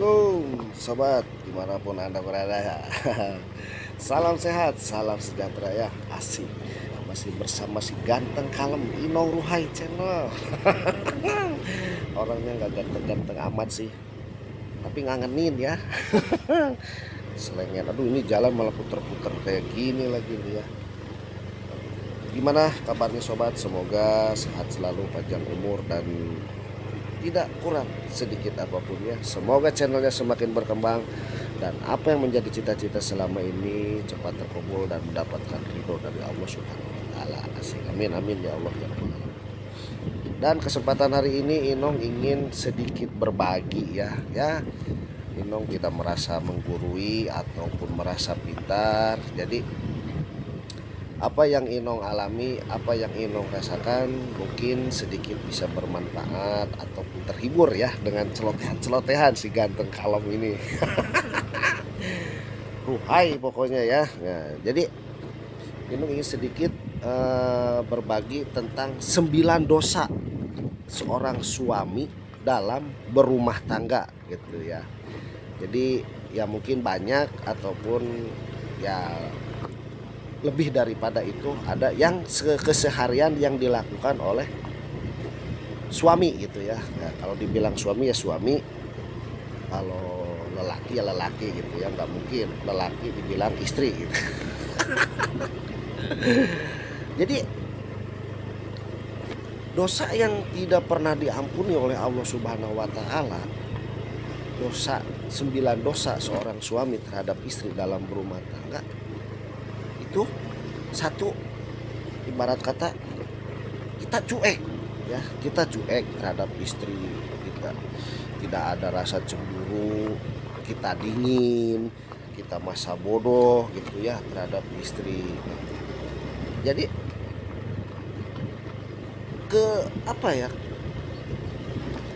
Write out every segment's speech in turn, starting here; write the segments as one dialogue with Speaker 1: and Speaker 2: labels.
Speaker 1: Assalamualaikum sobat dimanapun anda berada. Salam sehat, salam sejahtera ya. Asik masih bersama si ganteng kalem Inong Ruhai channel. Orangnya nggak ganteng-ganteng amat sih, tapi ngangenin ya. Selengen, aduh ini jalan malah puter-puter kayak gini lagi nih ya. Gimana kabarnya sobat? Semoga sehat selalu, panjang umur dan tidak kurang sedikit apapun ya. Semoga channelnya semakin berkembang dan apa yang menjadi cita-cita selama ini cepat terkabul dan mendapatkan ridho dari Allah Subhanahu wa taala. Asik. Amin amin ya Allah ya Rabbal alamin. Dan kesempatan hari ini Inong ingin sedikit berbagi ya. Inong tidak merasa menggurui ataupun merasa pintar. Jadi apa yang Inong alami, apa yang Inong rasakan mungkin sedikit bisa bermanfaat ataupun terhibur ya dengan celotehan-celotehan si ganteng kalem ini. Ruhai pokoknya ya. Nah, jadi Inong ingin sedikit berbagi tentang 9 dosa seorang suami dalam berumah tangga gitu ya. Jadi ya mungkin banyak ataupun ya lebih daripada itu ada yang keseharian yang dilakukan oleh suami gitu ya. Nah, kalau dibilang suami ya suami, kalau lelaki ya lelaki gitu ya, nggak mungkin lelaki dibilang istri gitu. Jadi dosa yang tidak pernah diampuni oleh Allah Subhanahu wa taala, dosa 9 dosa seorang suami terhadap istri dalam berumah tangga itu satu, ibarat kata kita cuek ya, kita cuek terhadap istri kita, tidak ada rasa cemburu, kita dingin, kita masa bodoh gitu ya terhadap istri. Jadi apa ya,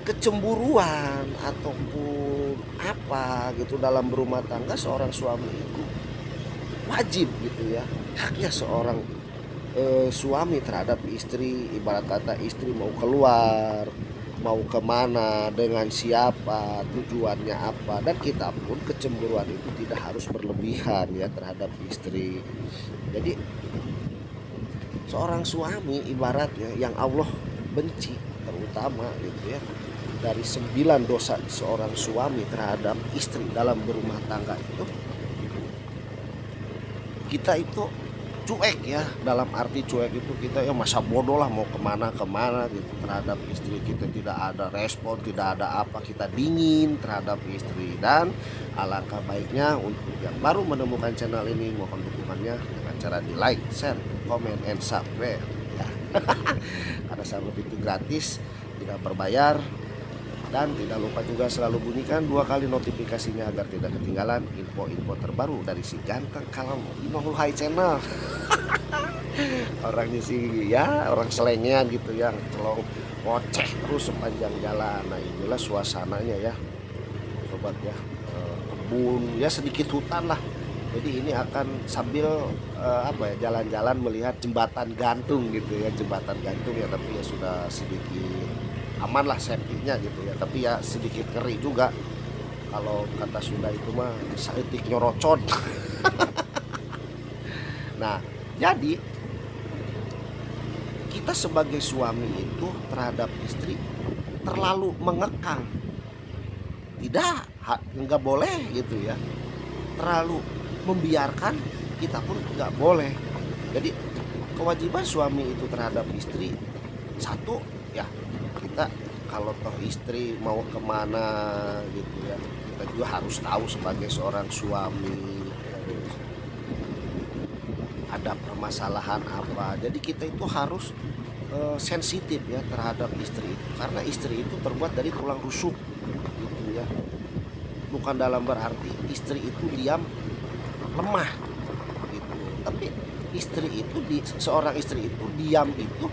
Speaker 1: kecemburuan ataupun apa gitu dalam berumah tangga seorang suami itu wajib gitu ya, haknya seorang suami terhadap istri. Ibarat kata istri mau keluar, mau kemana, dengan siapa, tujuannya apa, dan kita pun kecemburuan itu tidak harus berlebihan ya terhadap istri. Jadi seorang suami ibaratnya yang Allah benci terutama gitu ya, dari 9 dosa seorang suami terhadap istri dalam berumah tangga itu, kita itu cuek ya. Dalam arti cuek itu kita ya masa bodoh lah, mau kemana gitu terhadap istri kita, tidak ada respon, tidak ada apa, kita dingin terhadap istri. Dan alangkah baiknya untuk yang baru menemukan channel ini, mohon dukungannya dengan cara di like, share, comment, and subscribe ya. Karena subscribe itu gratis, tidak berbayar. Dan tidak lupa juga selalu bunyikan 2 kali notifikasinya agar tidak ketinggalan info-info terbaru dari si ganteng kalem Inong Ruhai channel. Orangnya sih ya orang selengean gitu ya, celong ngoceh terus sepanjang jalan. Nah inilah suasananya ya sobat ya, kebun ya, sedikit hutan lah. Jadi ini akan sambil apa ya, jalan-jalan melihat jembatan gantung gitu ya, jembatan gantung ya, tapi ya sudah sedikit aman lah safety-nya gitu ya, tapi ya sedikit ngeri juga. Kalau kata Sunda itu mah saeutik nyorocon. Nah jadi kita sebagai suami itu terhadap istri terlalu mengekang, tidak, nggak boleh gitu ya. Terlalu membiarkan, kita pun nggak boleh. Jadi kewajiban suami itu terhadap istri satu ya, kita kalau toh istri mau kemana gitu ya, kita juga harus tahu sebagai seorang suami harus ada permasalahan apa. Jadi kita itu harus sensitif ya terhadap istri itu, karena istri itu terbuat dari tulang rusuk gitu ya. Bukan dalam berarti istri itu diam lemah gitu, tapi seorang istri itu diam itu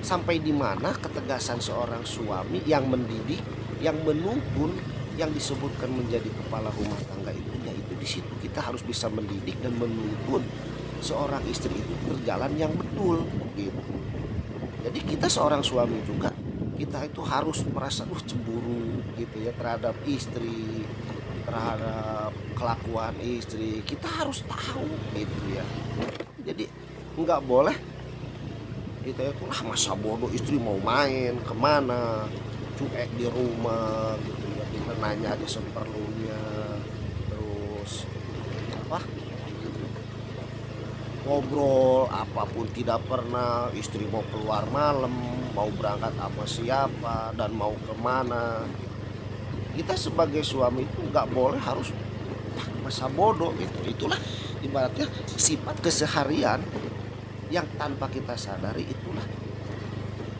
Speaker 1: sampai di mana ketegasan seorang suami yang mendidik, yang menuntun, yang disebutkan menjadi kepala rumah tangga itu, yaitu di situ kita harus bisa mendidik dan menuntun seorang istri itu berjalan yang betul gitu. Jadi kita seorang suami juga, kita itu harus merasa cemburu gitu ya terhadap istri, terhadap kelakuan istri, kita harus tahu gitu ya. Jadi nggak boleh kita itu lah masa bodoh istri mau main kemana, cuek di rumah gitu ya, kita nanya aja seperlunya, terus apa ngobrol apapun tidak pernah, istri mau keluar malam, mau berangkat sama siapa dan mau kemana. Kita sebagai suami itu nggak boleh harus masa bodoh itu. Itulah ibaratnya sifat keseharian yang tanpa kita sadari, itulah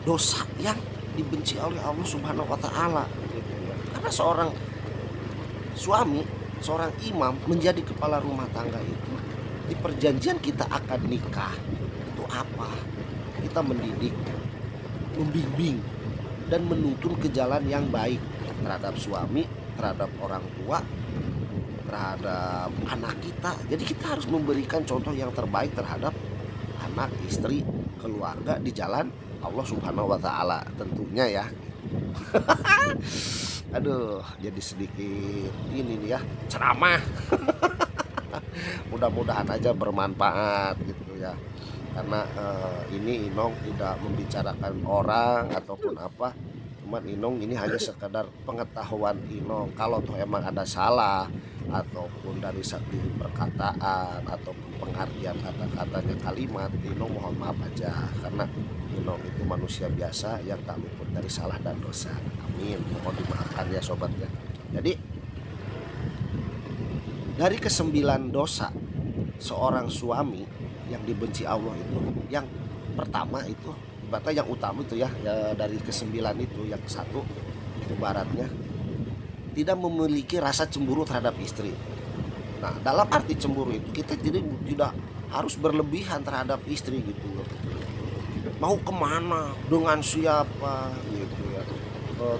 Speaker 1: dosa yang dibenci oleh Allah Subhanahu wa taala gitu ya. Karena seorang suami, seorang imam menjadi kepala rumah tangga itu di perjanjian kita akan nikah itu apa? Kita mendidik, membimbing dan menuntun ke jalan yang baik terhadap suami, terhadap orang tua, terhadap anak kita. Jadi kita harus memberikan contoh yang terbaik terhadap anak, istri, keluarga di jalan Allah Subhanahu wa taala tentunya ya. Aduh, jadi sedikit ini nih ya, ceramah. Mudah-mudahan aja bermanfaat gitu ya. Karena ini Inong tidak membicarakan orang ataupun apa. Cuman Inong ini hanya sekedar pengetahuan Inong. Kalau tuh emang ada salah ataupun dari segi perkataan ataupun pengertian kata-katanya kalimat, Inong mohon maaf aja karena Inong itu manusia biasa yang tak luput dari salah dan dosa. Amin. Mohon dimaafkan ya sobat ya. Jadi dari ke-9 dosa seorang suami yang dibenci Allah itu, yang pertama itu ibaratnya yang utama itu ya, dari ke-9 itu yang satu ibaratnya tidak memiliki rasa cemburu terhadap istri. Nah, dalam arti cemburu itu kita tidak harus berlebihan terhadap istri gitu loh. Mau kemana, dengan siapa gitu ya,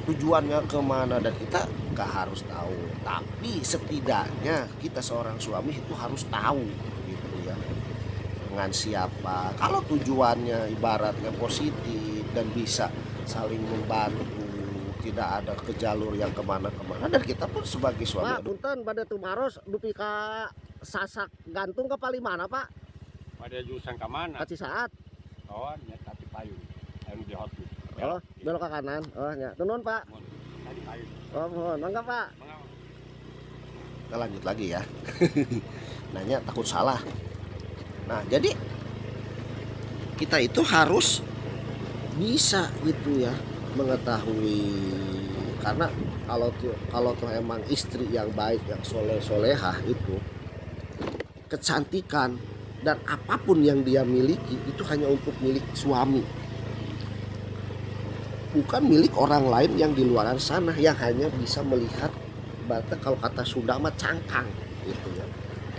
Speaker 1: tujuannya kemana, dan kita nggak harus tahu. Tapi setidaknya kita seorang suami itu harus tahu gitu ya, dengan siapa. Kalau tujuannya ibaratnya positif dan bisa saling membantu, tidak ada ke jalur yang kemana-kemana, dan kita pun sebagai suami.
Speaker 2: Pak, punten pada tumaros dupi ka sasak gantung ke paling mana Pak?
Speaker 3: Pada jurusan ke mana?
Speaker 2: Kaci saat.
Speaker 3: Oh, nya tapi payung. Anu di hot.
Speaker 2: Oh, belok ke kanan. Oh, nya. Tunun Pak.
Speaker 3: Tadi payung.
Speaker 2: Oh, mohon. Mangga Pak.
Speaker 1: Kita lanjut lagi ya. Nanya takut salah. Nah, jadi kita itu harus bisa gitu ya mengetahui, karena kalau tuh emang istri yang baik, yang solehah itu, kecantikan dan apapun yang dia miliki itu hanya untuk milik suami, bukan milik orang lain yang di luar sana yang hanya bisa melihat bata, kalau kata Sunda mah cangkang gitu ya,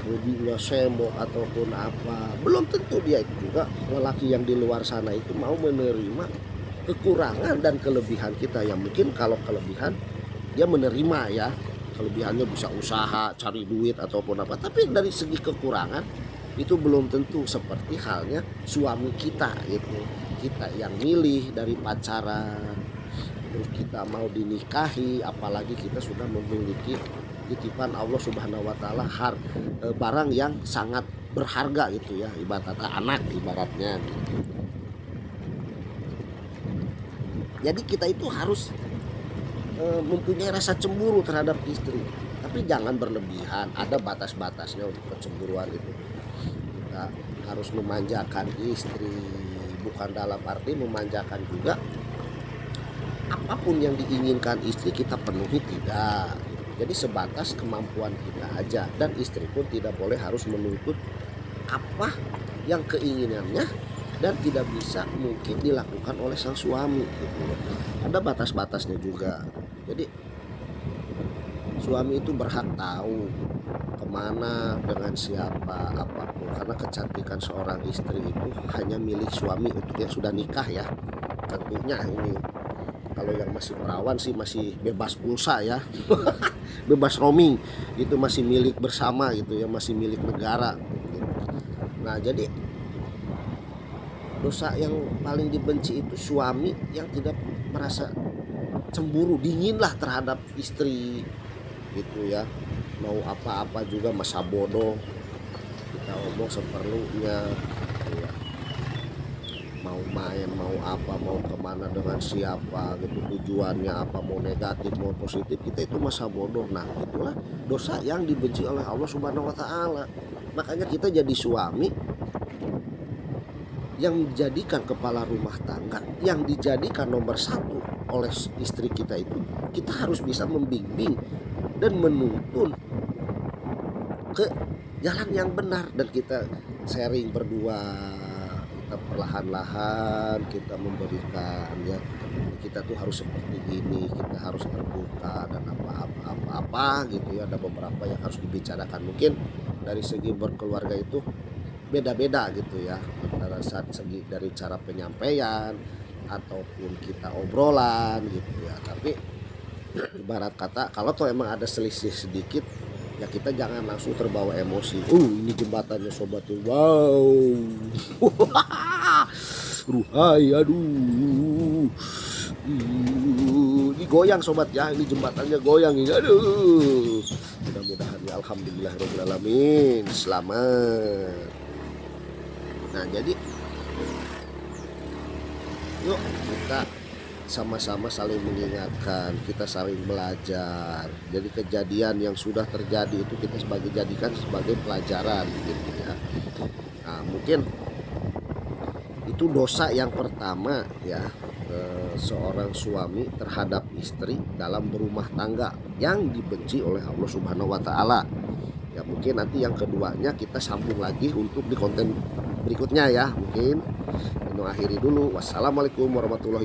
Speaker 1: hobinya semok ataupun apa. Belum tentu dia itu juga lelaki yang di luar sana itu mau menerima kekurangan dan kelebihan kita. Yang mungkin kalau kelebihan dia menerima ya, kelebihannya bisa usaha cari duit ataupun apa, tapi dari segi kekurangan itu belum tentu seperti halnya suami kita gitu. Kita yang milih dari pacaran, terus kita mau dinikahi, apalagi kita sudah memiliki titipan Allah Subhanahu wa taala, barang yang sangat berharga gitu ya, ibaratnya anak ibaratnya gitu. Jadi kita itu harus mempunyai rasa cemburu terhadap istri, tapi jangan berlebihan, ada batas-batasnya untuk kecemburuan itu. Kita harus memanjakan istri, bukan dalam arti memanjakan juga apapun yang diinginkan istri kita penuhi, tidak. Jadi sebatas kemampuan kita aja, dan istri pun tidak boleh harus menuntut apa yang keinginannya dan tidak bisa mungkin dilakukan oleh sang suami gitu. Ada batas-batasnya juga. Jadi suami itu berhak tahu kemana, dengan siapa, apapun, karena kecantikan seorang istri itu hanya milik suami untuk yang sudah nikah ya tentunya. Ini kalau yang masih perawan sih masih bebas pulsa ya. Bebas roaming, itu masih milik bersama gitu ya, masih milik negara gitu. Nah, jadi dosa yang paling dibenci itu suami yang tidak merasa cemburu, dingin lah terhadap istri gitu ya. Mau apa-apa juga masa bodoh, kita omong seperlunya gitu ya. Mau main, mau apa, mau kemana, dengan siapa gitu, tujuannya apa, mau negatif mau positif, kita itu masa bodoh. Nah itulah dosa yang dibenci oleh Allah Subhanahu wa Ta'ala. Makanya kita jadi suami yang dijadikan kepala rumah tangga, yang dijadikan nomor satu oleh istri kita, itu kita harus bisa membimbing dan menuntun ke jalan yang benar. Dan kita sharing berdua, kita perlahan-lahan kita memberikan ya, kita tuh harus seperti ini, kita harus terbuka dan apa gitu ya. Ada beberapa yang harus dibicarakan, mungkin dari segi berkeluarga itu beda-beda gitu ya, antara segi dari cara penyampaian ataupun kita obrolan gitu ya. Tapi ibarat kata kalau tuh emang ada selisih sedikit ya, kita jangan langsung terbawa emosi. Ini jembatannya sobat tuh, wow. Ruhai, aduh. Ini goyang sobat ya, ini jembatannya goyang ini. Aduh. Mudah-mudahan ya, alhamdulillahirabbil alamin, selamat. Nah jadi yuk kita sama-sama saling mengingatkan, kita saling belajar. Jadi kejadian yang sudah terjadi itu kita jadikan sebagai pelajaran gitu ya. Nah mungkin itu dosa yang pertama ya, seorang suami terhadap istri dalam berumah tangga yang dibenci oleh Allah Subhanahu wa Ta'ala. Ya mungkin nanti yang keduanya kita sambung lagi untuk di konten berikutnya ya. Mungkin akhiri dulu. Wassalamualaikum warahmatullahi